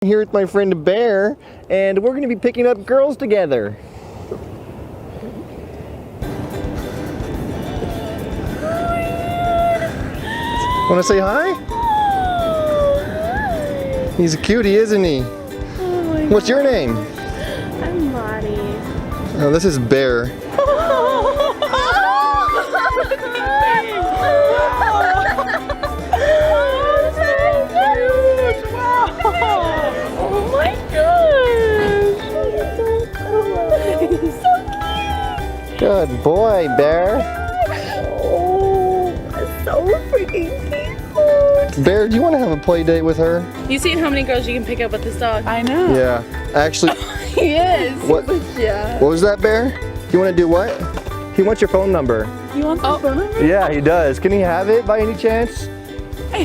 Here with my friend Bear, and we're going to be picking up girls together. Want to say hi? He's a cutie, isn't he? Oh What's your name? I'm Lottie. Oh, this is Bear. Oh my gosh! He's so cute! Good boy, Bear. Oh, that's so freaking cute! Bear, do you want to have a play date with her? You seen how many girls you can pick up with this dog? I know. Yeah. Actually, He is. What? Yeah. what was that, Bear? You want to do what? He wants your phone number. You want the phone number? Yeah, he does. Can he have it by any chance?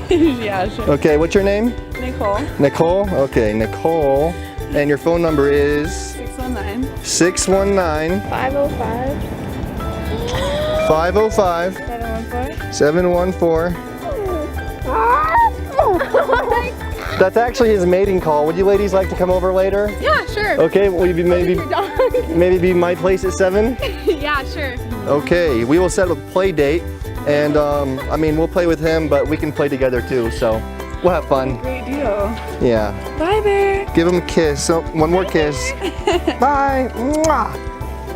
Yeah, sure. Okay, what's your name? Nicole, Nicole? Okay, Nicole. And your phone number is 619. 619 505 505 714. 714. That's actually his mating call. Would you ladies like to come over later? Yeah, sure. Okay, will you be maybe be my place at 7? Yeah, sure. Okay, we will set a play date, and I mean we'll play with him, but we can play together too. So we'll have fun. Great deal. Yeah. Bye, Bear. Give him a kiss. So one more kiss. Bye. Mwah.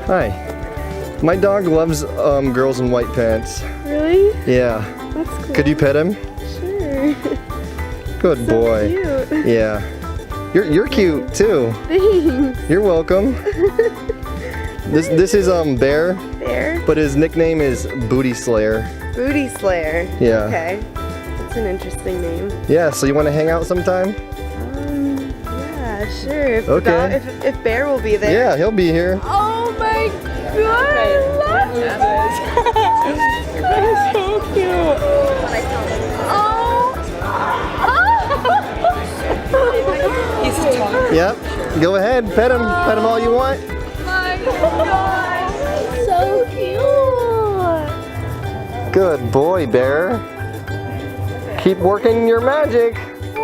Hi. My dog loves girls in white pants. Really? Yeah. That's cool. Could you pet him? Sure. Good boy. Cute. Yeah. You're cute too. Thanks. You're welcome. This is Bear, Bear. but his nickname is Booty Slayer. Booty Slayer. Yeah. Okay. That's an interesting name. Yeah, so you want to hang out sometime? Yeah, sure. If the Okay. dog, if Bear will be there. Yeah, he'll be here. Oh my god, I love this. That's so cute. Oh. He's a dog. Yep. Go ahead, pet him. Pet him all you want. My god. So cute. Good boy, Bear. Keep working your magic.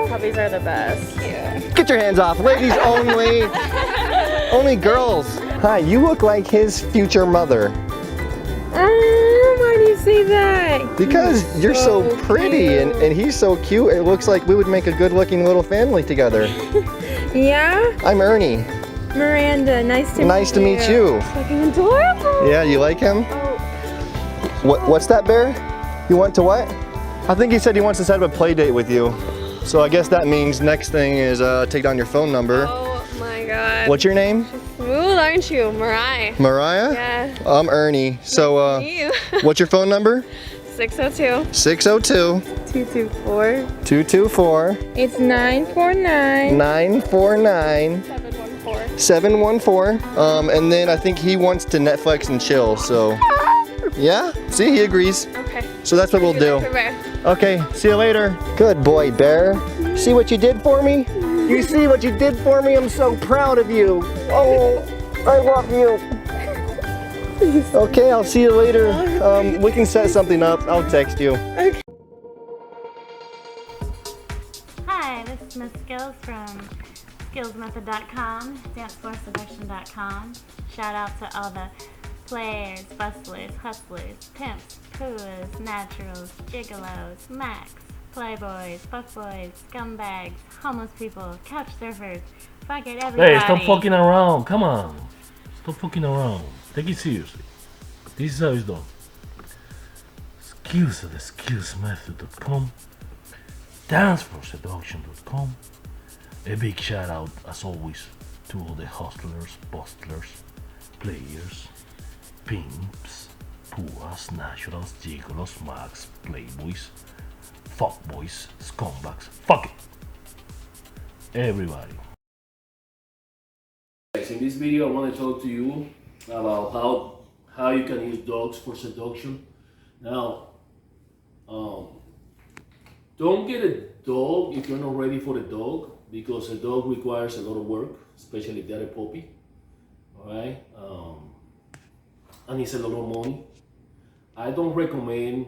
Puppies are the best. Yeah. Get your hands off, ladies only. Only girls. Hi, you look like his future mother. Why do you say that? Because you're so pretty and he's so cute, it looks like we would make a good looking little family together. Yeah? I'm Ernie. Miranda, nice to meet you. Fucking adorable. Yeah, you like him? Oh. What's that, Bear? You want to what? I think he said he wants to set up a play date with you. So I guess that means next thing is take down your phone number. Oh my god. What's your name? Smooth, aren't you? Mariah. Mariah? Yeah. I'm Ernie. So You. what's your phone number? 602 602 224 224 It's 949 949 714. 714. And then I think he wants to Netflix and chill, so yeah, see, he agrees. Okay. So that's what we'll do. Okay, see you later. Good boy, Bear. See what you did for me? You see what you did for me? I'm so proud of you. Oh, I love you. Okay, I'll see you later. We can set something up. I'll text you. Hi, this is Miss Skills from skillsmethod.com, danceforseduction.com. Shout out to all the players, bustlers, hustlers, pimps, pooers, naturals, gigolos, macs, playboys, fuckboys, scumbags, homeless people, couch surfers, fuck it, everybody. Hey, stop fucking around. Come on. Stop fucking around. Take it seriously. This is how it's done. Skills at the skillsmethod.com, danceforseduction.com. A big shout out, as always, to all the hustlers, bustlers, players, pimps, pooas, naturals, gigolos, mags, playboys, fuckboys, scumbags, fuck it. Everybody. In this video I want to talk to you about how you can use dogs for seduction. Now, don't get a dog if you're not ready for a dog, because a dog requires a lot of work, especially if they're a puppy. Alright? And it's a lot of money. I don't recommend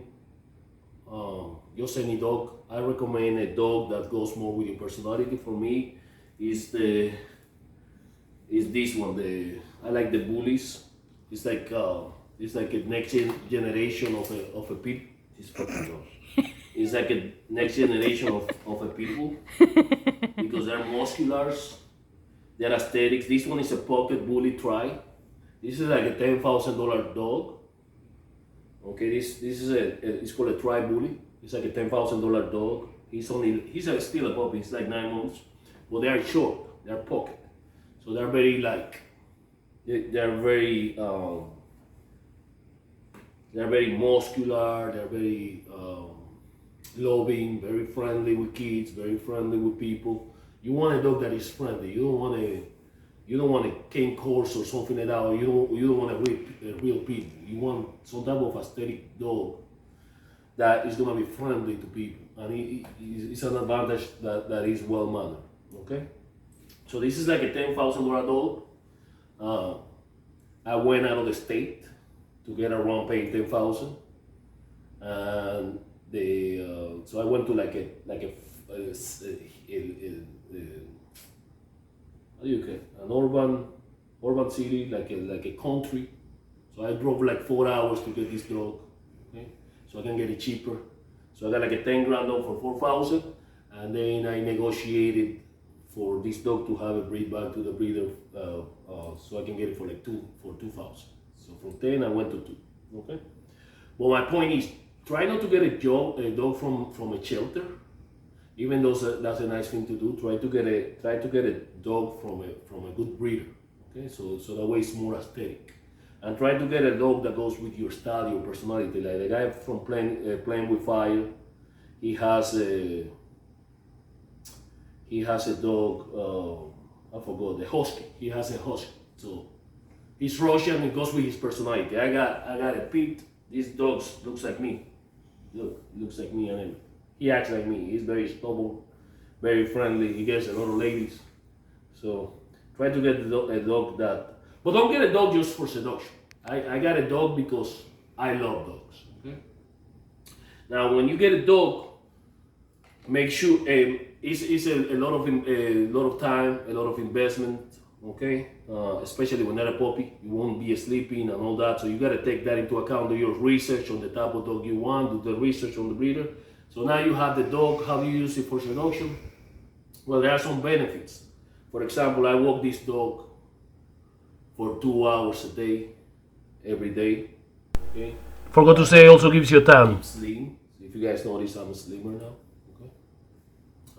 just any dog. I recommend a dog that goes more with your personality. For me, is this one. I like the bullies. It's like a next generation of a pit. This fucking dog. It's like a next generation of a people because they're musculars, they're aesthetics. This one is a pocket bully tri. This is like a $10,000 dog. Okay, this is it's called a tri bully. It's like a $10,000 dog. He's still a puppy. He's like 9 months, but they are short. They're pocket, so they're very they're very muscular. They're very loving, very friendly with kids, very friendly with people. You want a dog that is friendly. You don't want a cane corso or something like that. Or you don't want a real pit. You want some type of aesthetic dog that is gonna be friendly to people, and it's an advantage that is well mannered. Okay, so this is like a $10,000 dog. I went out of the state to get around paying $10,000, and so I went to like a how do you call it? An urban city, like a country. So I drove like 4 hours to get this dog. Okay, so I can get it cheaper. So I got like a 10 grand dog for 4,000, and then I negotiated for this dog to have a breed back to the breeder, so I can get it for 2,000. So from 10 I went to 2. Okay, but my point is, try not to get a dog from a shelter, even though that's a nice thing to do. Try to get a dog from a good breeder. Okay, so that way it's more aesthetic, and try to get a dog that goes with your style, your personality. Like the guy from Playing with Fire, he has a dog. I forgot, the Hoskie. He has a Hoskie. So he's Russian. It goes with his personality. I got a pit. This dog looks like me. Look, looks like me, and he acts like me. He's very stubborn, very friendly. He gets a lot of ladies. So try to get a dog that, but don't get a dog just for seduction. I got a dog because I love dogs. Okay. Now, when you get a dog, make sure it's a lot of time, a lot of investment. Okay, especially when they're a puppy, you won't be sleeping and all that. So you got to take that into account. Do your research on the type of dog you want. Do the research on the breeder. So now you have the dog. How do you use it for seduction? Well, there are some benefits. For example, I walk this dog for 2 hours a day, every day. Okay. Forgot to say, also gives you a tan. I'm slim. If you guys notice, I'm slimmer now.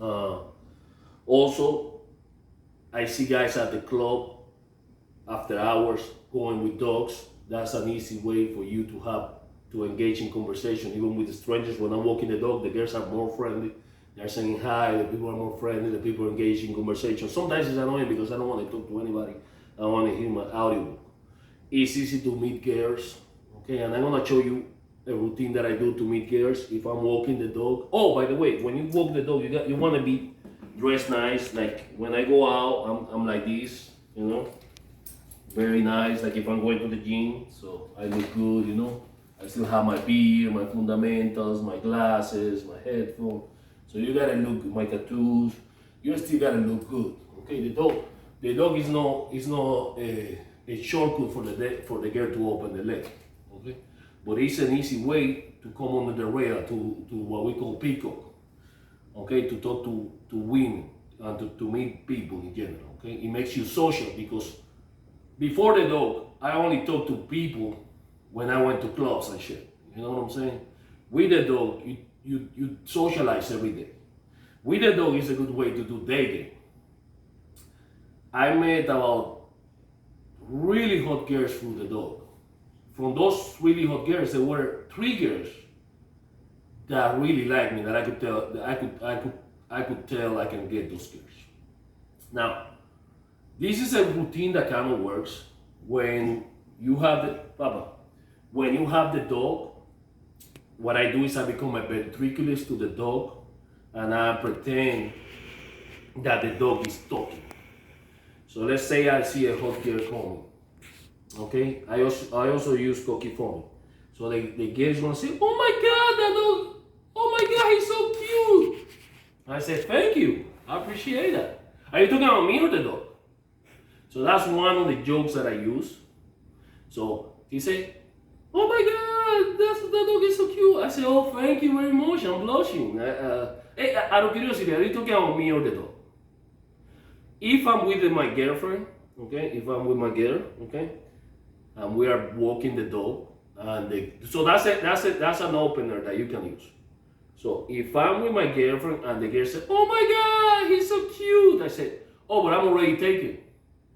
Okay. Also, I see guys at the club after hours going with dogs. That's an easy way for you to engage in conversation, even with the strangers. When I'm walking the dog, the girls are more friendly. They're saying hi, the people are more friendly, the people engage in conversation. Sometimes it's annoying because I don't want to talk to anybody. I want to hear my audio. It's easy to meet girls, okay? And I'm gonna show you a routine that I do to meet girls if I'm walking the dog. Oh, by the way, when you walk the dog, you want to be dressed nice. Like when I go out, I'm like this, you know, very nice. Like if I'm going to the gym, so I look good, you know. I still have my beard, my fundamentals, my glasses, my headphones. So you gotta look, my tattoos. You still gotta look good. Okay, the dog is no a shortcut for the girl to open the leg. Okay, but it's an easy way to come under the radar to what we call peacock. Okay, to talk to women and to meet people in general. Okay, it makes you social because before the dog, I only talk to people when I went to clubs and shit. You know what I'm saying? With the dog, you socialize every day. With the dog is a good way to do dating. I met about really hot girls through the dog. From those really hot girls, there were 3 girls that really liked me, that I could tell that I could tell I can get those girls. Now, this is a routine that kind of works when you have the dog. What I do is I become a ventriloquist to the dog, and I pretend that the dog is talking. So let's say I see a hot girl coming. Okay, I also use cocky phone. So the girl is gonna say, "Oh my God, that dog! Oh my God, he's so cute!" I say, "Thank you, I appreciate that." Are you talking about me or the dog? So that's one of the jokes that I use. So he said, "Oh my God, that dog is so cute." I said, "Oh, thank you very much. I'm blushing." Hey, out of curiosity, are you talking about me or the dog? If I'm with my girlfriend, okay, if I'm with my girl, okay, and we are walking the dog, and so that's an opener that you can use. So if I'm with my girlfriend and the girl said, "Oh my God, he's so cute," I said, "Oh, but I'm already taken.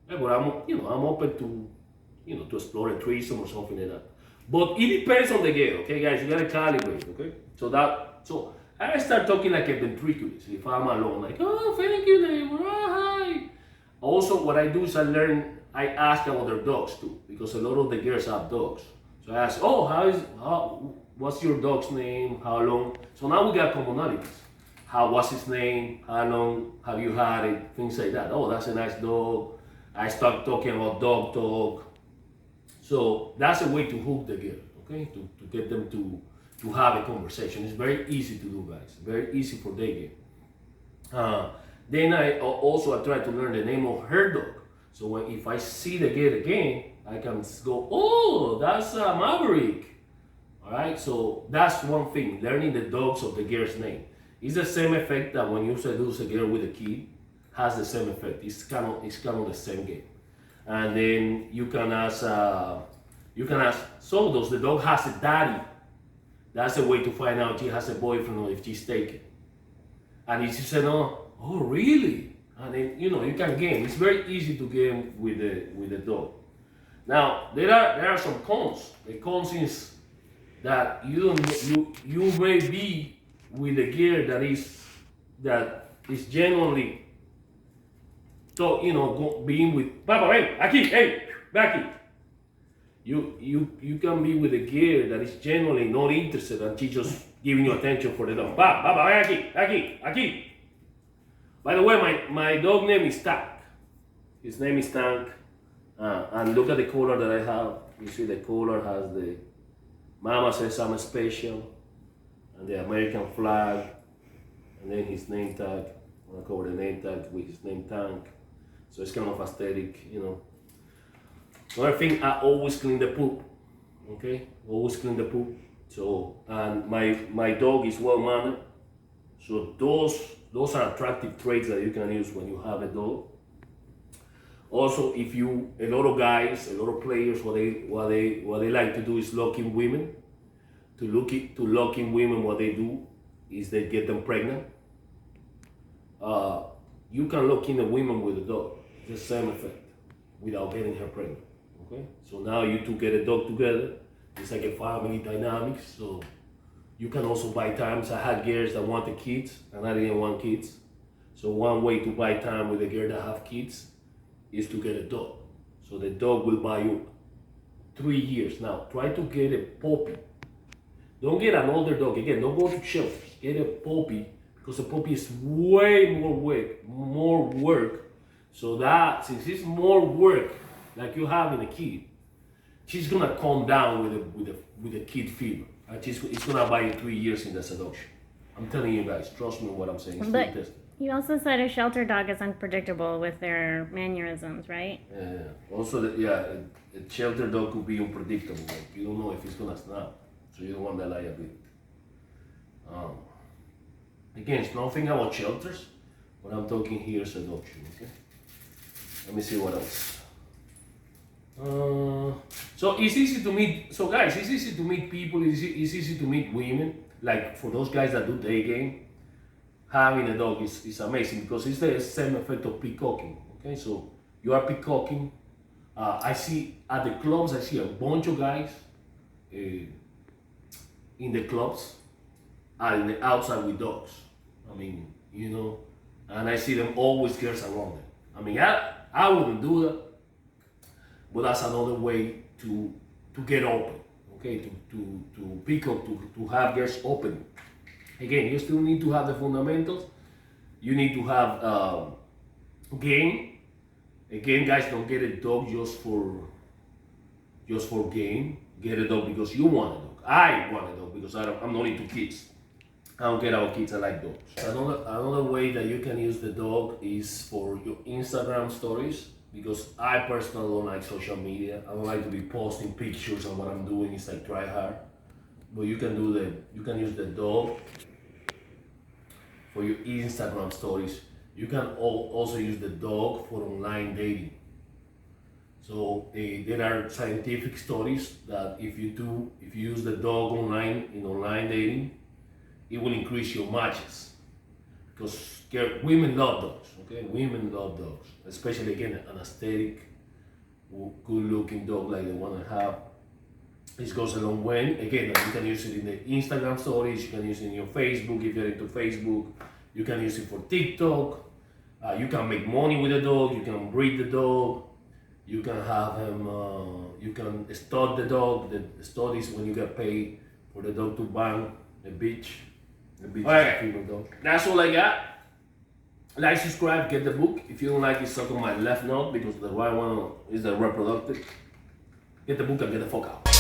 Yeah, but I'm open to, to explore a threesome or something like that." But it depends on the girl, okay, guys. You gotta calibrate, okay. So I start talking like a ventriloquist if I'm alone, like, "Oh, thank you, neighbor. Oh, hi." Also, what I do is I ask about their dogs too, because a lot of the girls have dogs. So I ask, "Oh, what's your dog's name? How long?" So now we got commonalities. What's his name? How long have you had it? Things like that. "Oh, that's a nice dog." I start talking about dog talk. So that's a way to hook the girl, okay? To get them to have a conversation. It's very easy to do, guys. Very easy for dating. Then I try to learn the name of her dog. So if I see the girl again, I can go, "Oh, that's Maverick." All right, so that's one thing, learning the dogs of the girl's name. It's the same effect that when you seduce a girl with a kid, has the same effect. It's kind of the same game. And then you can ask, so does the dog has a daddy? That's a way to find out if she has a boyfriend or if she's taken. And if she said, "Oh, really?" And then, you can game. It's very easy to game with the dog. Now, there are some cons. The cons is that you may be with a girl that is genuinely, so being with Papa, hey, aquí, hey, back. You can be with a girl that is genuinely not interested and she's just giving you attention for the dog. Papa, aquí. By the way, my dog name is Tank. His name is Tank. And look at the collar that I have. You see the collar has the Mama says I'm special, and the American flag, and then his name tag. I cover the name tag with his name Tank. So it's kind of aesthetic, Another thing, I always clean the poop. Okay? Always clean the poop. So, and my dog is well mannered. So those are attractive traits that you can use when you have a dog. Also, a lot of guys, a lot of players, what they like to do is lock in women. To lock in women, what they do is they get them pregnant. You can lock in a woman with a dog. It's the same effect without getting her pregnant. Okay? So now you two get a dog together. It's like a family dynamic. So you can also buy time. So I had girls that wanted kids and I didn't want kids. So one way to buy time with a girl that have kids is to get a dog. So the dog will buy you 3 years. Now try to get a puppy. Don't get an older dog. Again, don't go to shelters. Get a puppy, because a puppy is way more work. So that, since it's more work, like you having a kid, she's gonna calm down with a kid fever. And it's gonna buy you 3 years in the seduction. I'm telling you guys, trust me what I'm saying. It's But this. you also said a shelter dog is unpredictable with their mannerisms, right? Yeah. Also, a shelter dog could be unpredictable. Like you don't know if it's gonna snap, so you don't want that liability. Again, it's nothing about shelters, but I'm talking here seduction. Okay. Let me see what else. So it's easy to meet. So guys, it's easy to meet people. It's easy to meet women. Like for those guys that do day game, having a dog is amazing because it's the same effect of peacocking. Okay, so you are peacocking. I see at the clubs, I see a bunch of guys in the clubs and in the outside with dogs. I mean, and I see them always girls around them. I mean, I wouldn't do that, but that's another way to get open. Okay, to peacock, to have girls open. Again, you still need to have the fundamentals. You need to have game. Again, guys, don't get a dog just for game. Get a dog because you want a dog. I want a dog because I'm not into kids. how get our kids like dogs. Another way that you can use the dog is for your Instagram stories, because I personally don't like social media. I don't like to be posting pictures of what I'm doing. It's like try hard. But you can use the dog for your Instagram stories. You can also use the dog for online dating. So there are scientific studies that if you use the dog in online dating, it will increase your matches. Because women love dogs, okay? Women love dogs, especially again an aesthetic, good-looking dog like the one I have. This goes a long way. Again, you can use it in the Instagram stories. You can use it in your Facebook if you're into Facebook. You can use it for TikTok. You can make money with the dog. You can breed the dog. You can have him. You can stud the dog. The stud is when you get paid for the dog to bang the bitch. The bitch is a female dog. That's all I got. Like, subscribe, get the book. If you don't like it, suck on my left nut because the right one is the reproductive. Get the book and get the fuck out.